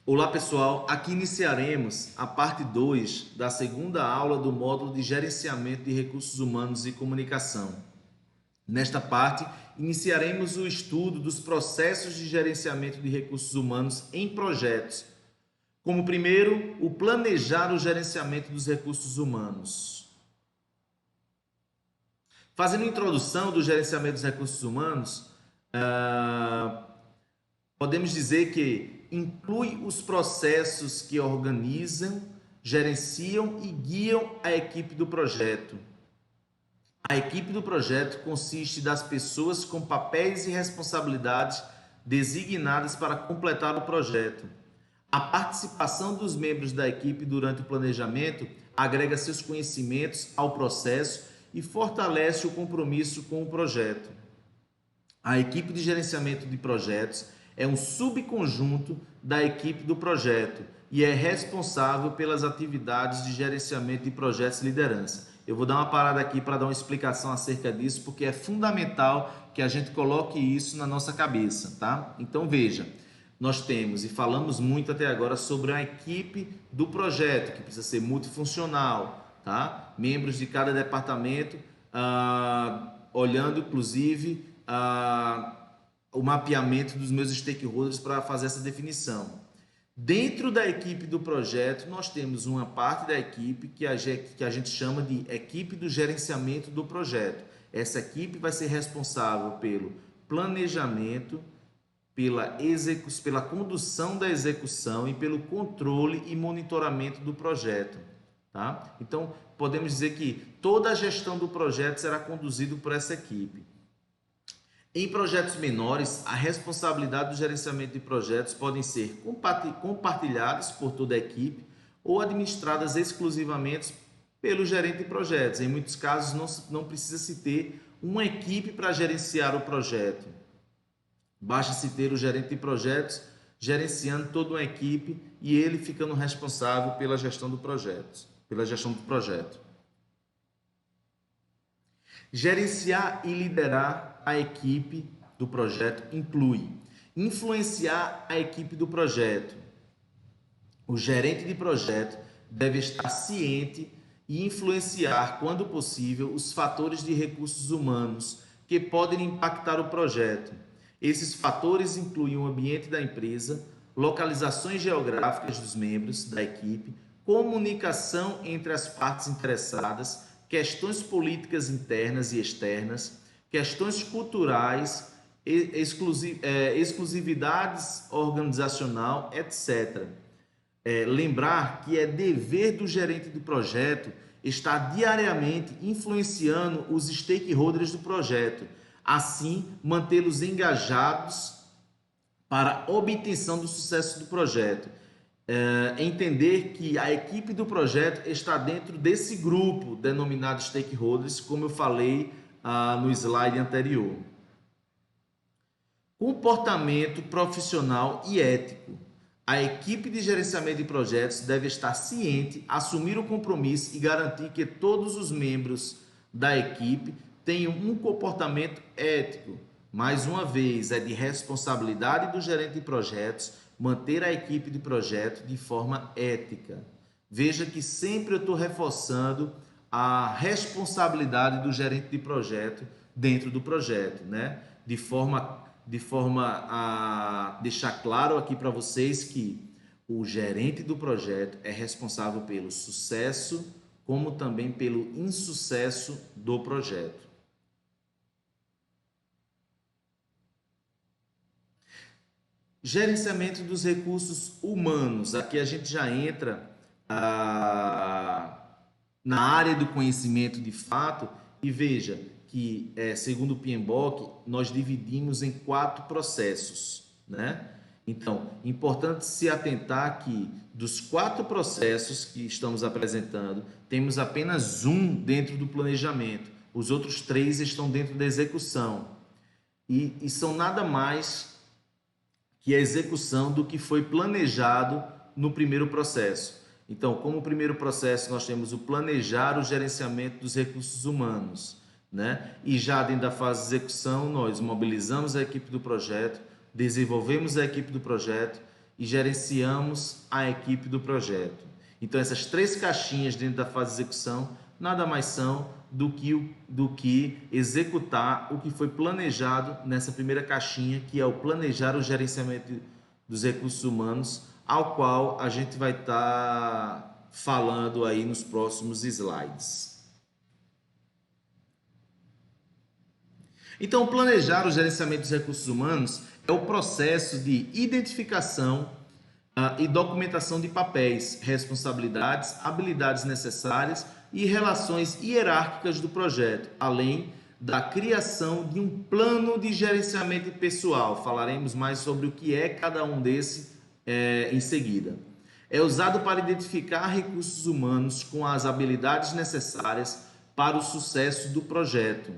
Olá pessoal, aqui iniciaremos a parte 2 da segunda aula do módulo de Gerenciamento de Recursos Humanos e Comunicação. Nesta parte, iniciaremos o estudo dos processos de gerenciamento de recursos humanos em projetos. Como primeiro, o planejar o gerenciamento dos recursos humanos. Fazendo a introdução do gerenciamento dos recursos humanos, podemos dizer que inclui os processos que organizam, gerenciam e guiam a equipe do projeto. A equipe do projeto consiste das pessoas com papéis e responsabilidades designadas para completar o projeto. A participação dos membros da equipe durante o planejamento agrega seus conhecimentos ao processo e fortalece o compromisso com o projeto. A equipe de gerenciamento de projetos é um subconjunto da equipe do projeto e é responsável pelas atividades de gerenciamento de projetos e liderança. Eu vou dar uma parada aqui para dar uma explicação acerca disso, porque é fundamental que a gente coloque isso na nossa cabeça, tá? Então veja, nós temos e falamos muito até agora sobre a equipe do projeto, que precisa ser multifuncional, tá? Membros de cada departamento, olhando inclusive o mapeamento dos meus stakeholders para fazer essa definição. Dentro da equipe do projeto, nós temos uma parte da equipe que a gente chama de equipe do gerenciamento do projeto. Essa equipe vai ser responsável pelo planejamento, pela condução da execução e pelo controle e monitoramento do projeto. Tá? Então, podemos dizer que toda a gestão do projeto será conduzida por essa equipe. Em projetos menores, a responsabilidade do gerenciamento de projetos podem ser compartilhadas por toda a equipe ou administradas exclusivamente pelo gerente de projetos. Em muitos casos, não precisa se ter uma equipe para gerenciar o projeto. Basta-se ter o gerente de projetos gerenciando toda uma equipe e ele ficando responsável pela gestão do projeto. Gerenciar e liderar a equipe do projeto inclui influenciar a equipe do projeto. O gerente de projeto deve estar ciente e influenciar, quando possível, os fatores de recursos humanos que podem impactar o projeto. Esses fatores incluem o ambiente da empresa, localizações geográficas dos membros da equipe, comunicação entre as partes interessadas, questões políticas internas e externas, questões culturais, exclusividades organizacional, etc. Lembrar que é dever do gerente do projeto estar diariamente influenciando os stakeholders do projeto, assim mantê-los engajados para a obtenção do sucesso do projeto. Entender que a equipe do projeto está dentro desse grupo denominado stakeholders, como eu falei no slide anterior. Comportamento profissional e ético. A equipe de gerenciamento de projetos deve estar ciente, assumir o compromisso e garantir que todos os membros da equipe tenham um comportamento ético. Mais uma vez, é de responsabilidade do gerente de projetos manter a equipe de projeto de forma ética. Veja que sempre eu estou reforçando a responsabilidade do gerente de projeto dentro do projeto, né? De forma a deixar claro aqui para vocês que o gerente do projeto é responsável pelo sucesso, como também pelo insucesso do projeto. Gerenciamento dos recursos humanos. Aqui a gente já entra na área do conhecimento de fato e veja que, segundo o PMBOK, nós dividimos em 4 processos, né? Então, importante se atentar que dos 4 processos que estamos apresentando, temos apenas um dentro do planejamento, os outros 3 estão dentro da execução e são nada mais que a execução do que foi planejado no primeiro processo. Então, como primeiro processo, nós temos o planejar o gerenciamento dos recursos humanos, né? E já dentro da fase de execução, nós mobilizamos a equipe do projeto, desenvolvemos a equipe do projeto e gerenciamos a equipe do projeto. Então, essas 3 caixinhas dentro da fase de execução nada mais são do que executar o que foi planejado nessa primeira caixinha, que é o planejar o gerenciamento dos recursos humanos, ao qual a gente vai estar falando aí nos próximos slides. Então, planejar o gerenciamento dos recursos humanos é o processo de identificação e documentação de papéis, responsabilidades, habilidades necessárias e relações hierárquicas do projeto, além da criação de um plano de gerenciamento pessoal. Falaremos mais sobre o que é cada um desses em seguida. É usado para identificar recursos humanos com as habilidades necessárias para o sucesso do projeto.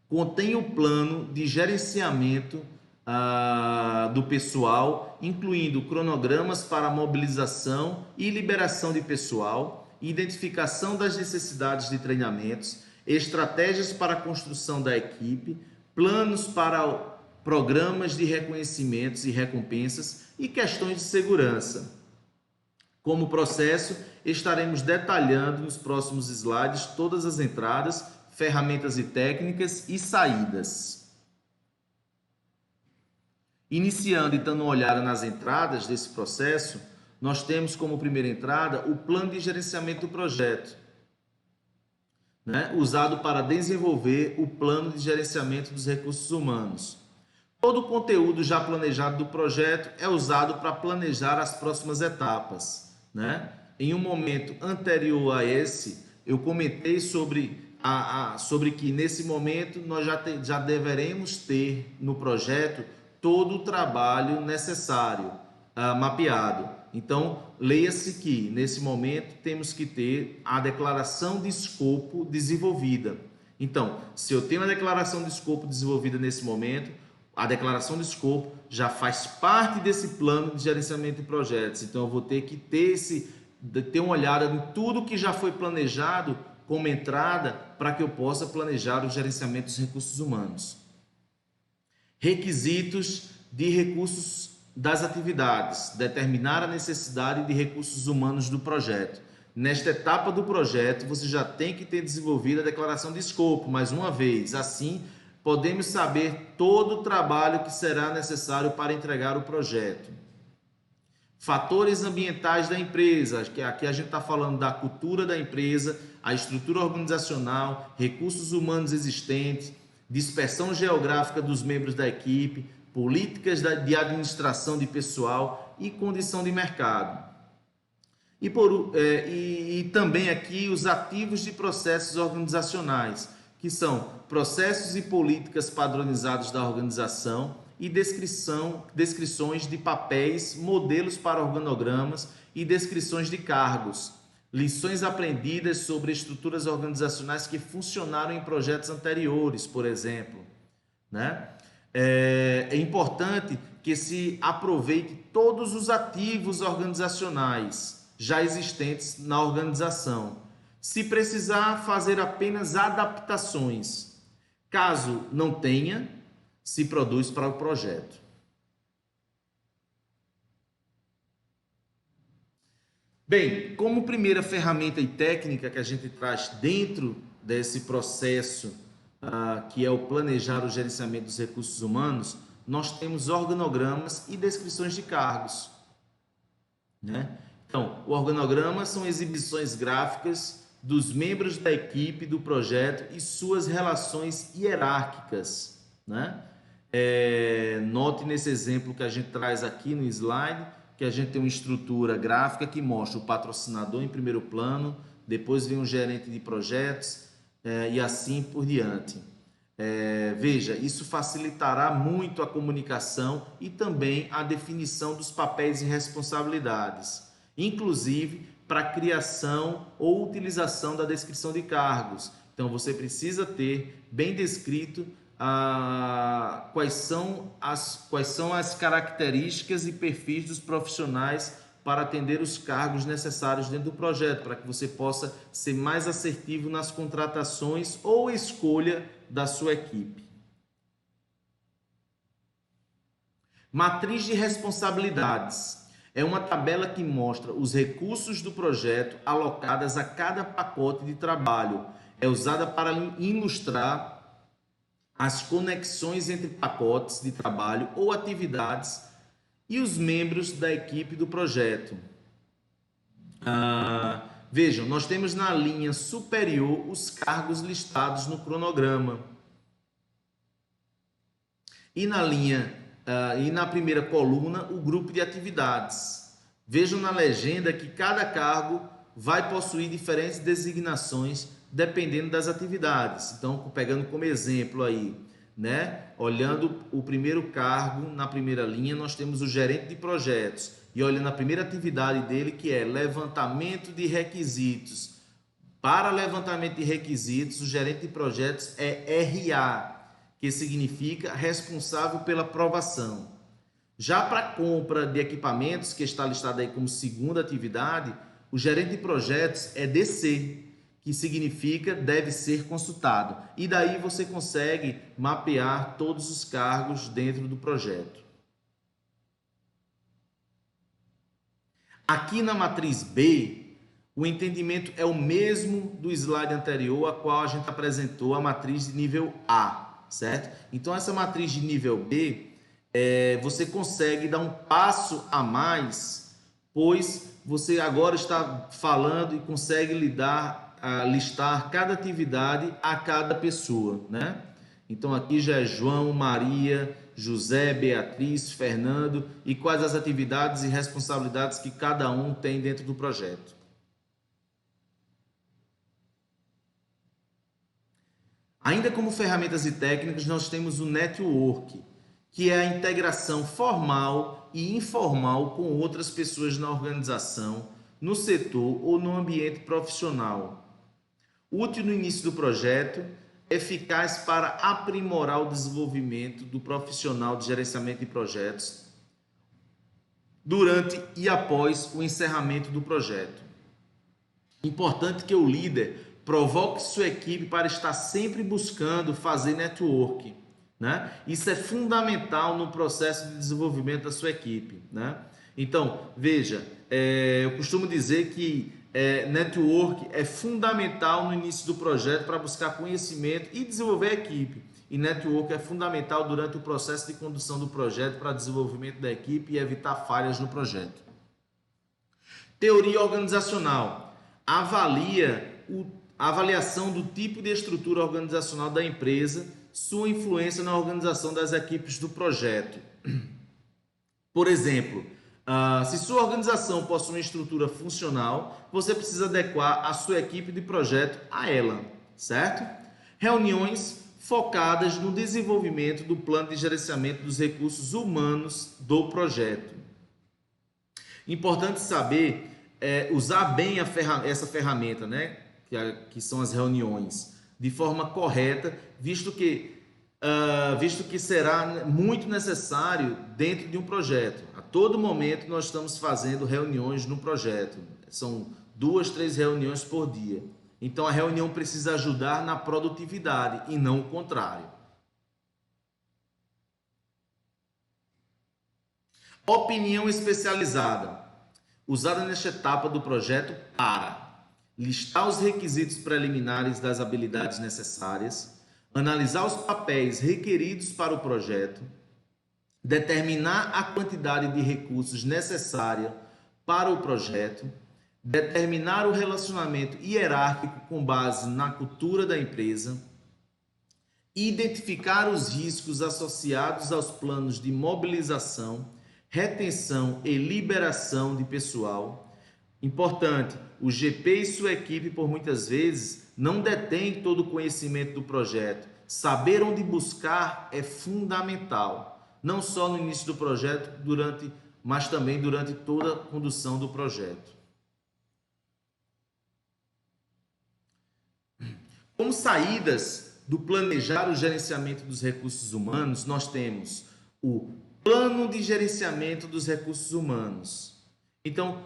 Contém o plano de gerenciamento do pessoal, incluindo cronogramas para mobilização e liberação de pessoal, identificação das necessidades de treinamentos, estratégias para a construção da equipe, planos para programas de reconhecimentos e recompensas e questões de segurança. Como processo, estaremos detalhando nos próximos slides todas as entradas, ferramentas e técnicas e saídas. Iniciando e dando uma olhada nas entradas desse processo, nós temos como primeira entrada o plano de gerenciamento do projeto, usado para desenvolver o plano de gerenciamento dos recursos humanos. Todo o conteúdo já planejado do projeto é usado para planejar as próximas etapas. Em um momento anterior a esse, eu comentei sobre que nesse momento nós já deveremos ter no projeto todo o trabalho necessário, mapeado. Então, leia-se que nesse momento temos que ter a declaração de escopo desenvolvida. Então, se eu tenho a declaração de escopo desenvolvida nesse momento, a declaração de escopo já faz parte desse plano de gerenciamento de projetos. Então, eu vou ter que ter uma olhada em tudo que já foi planejado como entrada para que eu possa planejar o gerenciamento dos recursos humanos. Requisitos de recursos das atividades. Determinar a necessidade de recursos humanos do projeto. Nesta etapa do projeto, você já tem que ter desenvolvido a declaração de escopo, mais uma vez. Assim, podemos saber todo o trabalho que será necessário para entregar o projeto. Fatores ambientais da empresa, que aqui a gente está falando da cultura da empresa, a estrutura organizacional, recursos humanos existentes, dispersão geográfica dos membros da equipe, políticas de administração de pessoal e condição de mercado. E também aqui os ativos de processos organizacionais, que são processos e políticas padronizados da organização e descrições de papéis, modelos para organogramas e descrições de cargos, lições aprendidas sobre estruturas organizacionais que funcionaram em projetos anteriores, por exemplo. É importante que se aproveite todos os ativos organizacionais já existentes na organização. Se precisar, fazer apenas adaptações. Caso não tenha, se produz para o projeto. Bem, como primeira ferramenta e técnica que a gente traz dentro desse processo, que é o planejar o gerenciamento dos recursos humanos, nós temos organogramas e descrições de cargos. Então, o organograma são exibições gráficas dos membros da equipe do projeto e suas relações hierárquicas. Note nesse exemplo que a gente traz aqui no slide, que a gente tem uma estrutura gráfica que mostra o patrocinador em primeiro plano, depois vem o gerente de projetos e assim por diante. Veja, isso facilitará muito a comunicação e também a definição dos papéis e responsabilidades, inclusive para a criação ou utilização da descrição de cargos. Então, você precisa ter bem descrito quais são as características e perfis dos profissionais para atender os cargos necessários dentro do projeto, para que você possa ser mais assertivo nas contratações ou escolha da sua equipe. Matriz de responsabilidades. É uma tabela que mostra os recursos do projeto alocados a cada pacote de trabalho. É usada para ilustrar as conexões entre pacotes de trabalho ou atividades e os membros da equipe do projeto. Vejam, nós temos na linha superior os cargos listados no cronograma. E na primeira coluna, o grupo de atividades. Vejam na legenda que cada cargo vai possuir diferentes designações dependendo das atividades. Então, pegando como exemplo aí, né? Olhando o primeiro cargo na primeira linha, nós temos o gerente de projetos. E olhando a primeira atividade dele, que é levantamento de requisitos. Para levantamento de requisitos, o gerente de projetos é RA, que significa responsável pela aprovação. Já para a compra de equipamentos, que está listado aí como segunda atividade, o gerente de projetos é DC, que significa deve ser consultado. E daí você consegue mapear todos os cargos dentro do projeto. Aqui na matriz B, o entendimento é o mesmo do slide anterior, a qual a gente apresentou a matriz de nível A, certo? Então, essa matriz de nível B, você consegue dar um passo a mais, pois você agora está falando e consegue listar cada atividade a cada pessoa, né? Então, aqui já é João, Maria, José, Beatriz, Fernando e quais as atividades e responsabilidades que cada um tem dentro do projeto. Ainda como ferramentas e técnicas, nós temos o network, que é a integração formal e informal com outras pessoas na organização, no setor ou no ambiente profissional. Útil no início do projeto, eficaz para aprimorar o desenvolvimento do profissional de gerenciamento de projetos durante e após o encerramento do projeto. Importante que o líder provoque sua equipe para estar sempre buscando fazer network, né? Isso é fundamental no processo de desenvolvimento da sua equipe, né? Então, veja, eu costumo dizer que network é fundamental no início do projeto para buscar conhecimento e desenvolver a equipe. E network é fundamental durante o processo de condução do projeto para desenvolvimento da equipe e evitar falhas no projeto. Teoria organizacional. Avaliação do tipo de estrutura organizacional da empresa, sua influência na organização das equipes do projeto. Por exemplo, se sua organização possui uma estrutura funcional, você precisa adequar a sua equipe de projeto a ela, certo? Reuniões focadas no desenvolvimento do plano de gerenciamento dos recursos humanos do projeto. Importante saber usar bem essa ferramenta, né? Que são as reuniões, de forma correta, visto que será muito necessário dentro de um projeto. A todo momento nós estamos fazendo reuniões no projeto. São 2, 3 reuniões por dia. Então a reunião precisa ajudar na produtividade e não o contrário. Opinião especializada. Usada nesta etapa do projeto para listar os requisitos preliminares das habilidades necessárias, analisar os papéis requeridos para o projeto, determinar a quantidade de recursos necessária para o projeto, determinar o relacionamento hierárquico com base na cultura da empresa, identificar os riscos associados aos planos de mobilização, retenção e liberação de pessoal. Importante, o GP e sua equipe, por muitas vezes, não detêm todo o conhecimento do projeto. Saber onde buscar é fundamental, não só no início do projeto, mas também durante toda a condução do projeto. Como saídas do planejar o gerenciamento dos recursos humanos, nós temos o plano de gerenciamento dos recursos humanos. Então,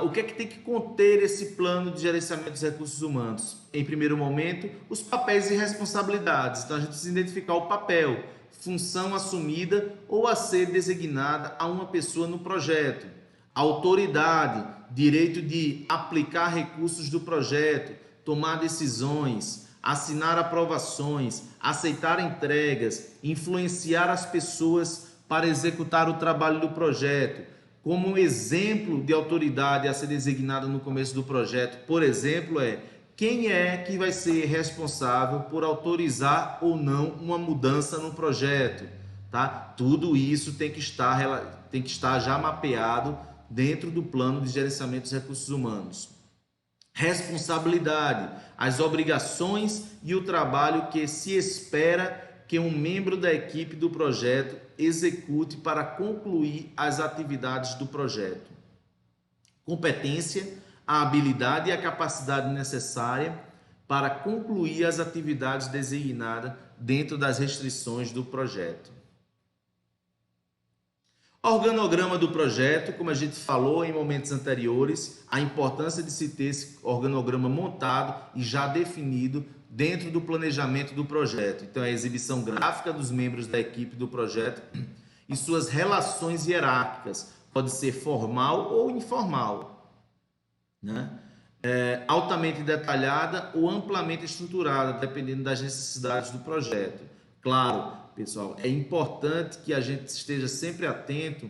o que é que tem que conter esse plano de gerenciamento dos recursos humanos? Em primeiro momento, os papéis e responsabilidades. Então, a gente precisa identificar o papel, função assumida ou a ser designada a uma pessoa no projeto. Autoridade, direito de aplicar recursos do projeto, tomar decisões, assinar aprovações, aceitar entregas, influenciar as pessoas para executar o trabalho do projeto. Como um exemplo de autoridade a ser designada no começo do projeto, por exemplo, quem é que vai ser responsável por autorizar ou não uma mudança no projeto, tá? Tudo isso tem que estar já mapeado dentro do plano de gerenciamento dos recursos humanos. Responsabilidade, as obrigações e o trabalho que se espera que um membro da equipe do projeto execute para concluir as atividades do projeto. Competência, a habilidade e a capacidade necessária para concluir as atividades designadas dentro das restrições do projeto. Organograma do projeto, como a gente falou em momentos anteriores, a importância de se ter esse organograma montado e já definido dentro do planejamento do projeto. Então, a exibição gráfica dos membros da equipe do projeto e suas relações hierárquicas, pode ser formal ou informal, né? Altamente detalhada ou amplamente estruturada, dependendo das necessidades do projeto. Claro, pessoal, é importante que a gente esteja sempre atento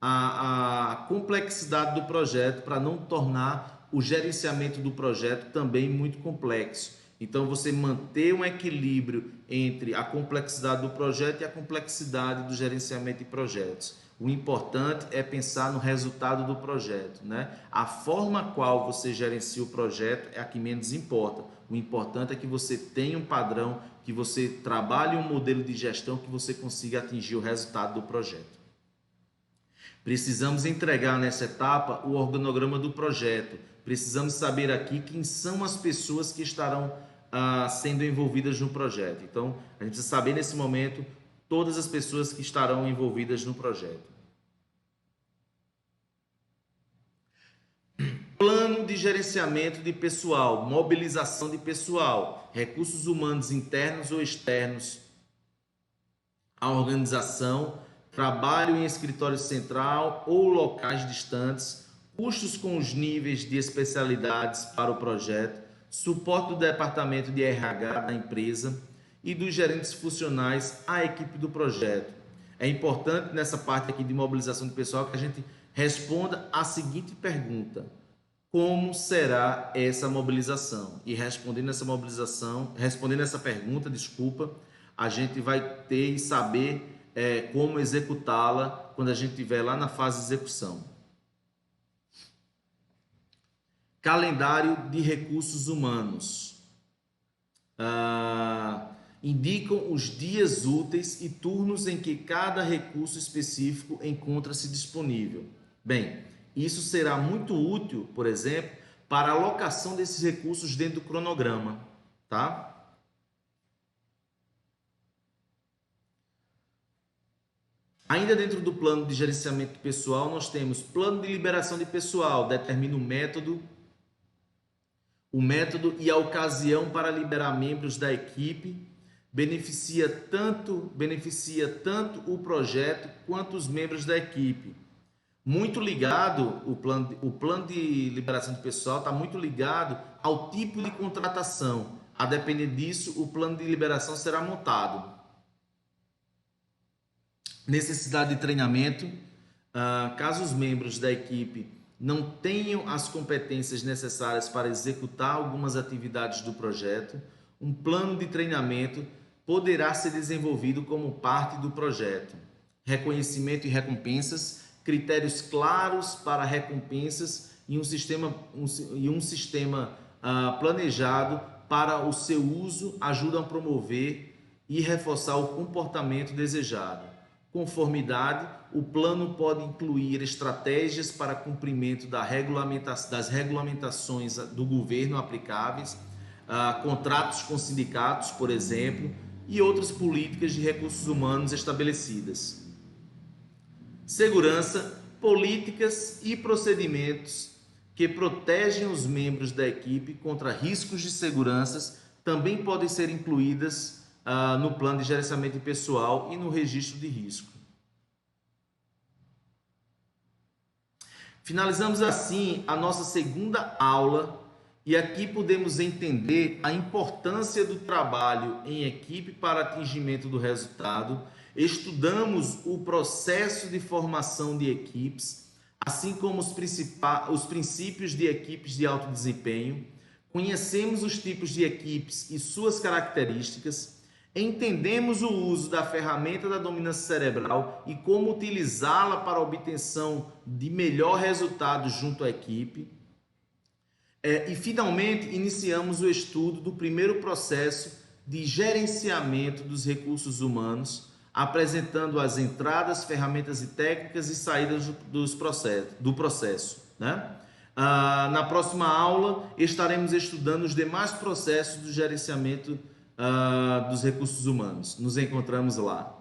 à complexidade do projeto para não tornar o gerenciamento do projeto também muito complexo. Então, você manter um equilíbrio entre a complexidade do projeto e a complexidade do gerenciamento de projetos. O importante é pensar no resultado do projeto, né? A forma qual você gerencia o projeto é a que menos importa. O importante é que você tenha um padrão, que você trabalhe um modelo de gestão que você consiga atingir o resultado do projeto. Precisamos entregar nessa etapa o organograma do projeto. Precisamos saber aqui quem são as pessoas que estarão sendo envolvidas no projeto. Então, a gente precisa saber nesse momento todas as pessoas que estarão envolvidas no projeto. Plano de gerenciamento de pessoal, mobilização de pessoal, recursos humanos internos ou externos à organização, trabalho em escritório central ou locais distantes, custos com os níveis de especialidades para o projeto, suporte do departamento de RH da empresa e dos gerentes funcionais à equipe do projeto. É importante nessa parte aqui de mobilização de pessoal que a gente responda a seguinte pergunta: como será essa mobilização? E respondendo essa pergunta, a gente vai ter e saber como executá-la quando a gente estiver lá na fase de execução. Calendário de recursos humanos. Indicam os dias úteis e turnos em que cada recurso específico encontra-se disponível. Bem, isso será muito útil, por exemplo, para a alocação desses recursos dentro do cronograma, tá? Ainda dentro do plano de gerenciamento pessoal, nós temos plano de liberação de pessoal, determina o método e a ocasião para liberar membros da equipe, beneficia tanto o projeto quanto os membros da equipe. Muito ligado, o plano de liberação de pessoal está muito ligado ao tipo de contratação. A depender disso, o plano de liberação será montado. Necessidade de treinamento. Caso os membros da equipe não tenham as competências necessárias para executar algumas atividades do projeto, um plano de treinamento poderá ser desenvolvido como parte do projeto. Reconhecimento e recompensas, critérios claros para recompensas e um sistema planejado para o seu uso ajudam a promover e reforçar o comportamento desejado. Conformidade, o plano pode incluir estratégias para cumprimento das regulamentações do governo aplicáveis, contratos com sindicatos, por exemplo, e outras políticas de recursos humanos estabelecidas. Segurança, políticas e procedimentos que protegem os membros da equipe contra riscos de segurança também podem ser incluídas no plano de gerenciamento pessoal e no registro de risco. Finalizamos assim a nossa segunda aula e aqui podemos entender a importância do trabalho em equipe para atingimento do resultado. Estudamos o processo de formação de equipes, assim como os princípios de equipes de alto desempenho. Conhecemos os tipos de equipes e suas características. Entendemos o uso da ferramenta da dominância cerebral e como utilizá-la para a obtenção de melhor resultado junto à equipe. E, finalmente, iniciamos o estudo do primeiro processo de gerenciamento dos recursos humanos, apresentando as entradas, ferramentas e técnicas e saídas do processo, né? Na próxima aula, estaremos estudando os demais processos do gerenciamento dos recursos humanos. Nos encontramos lá.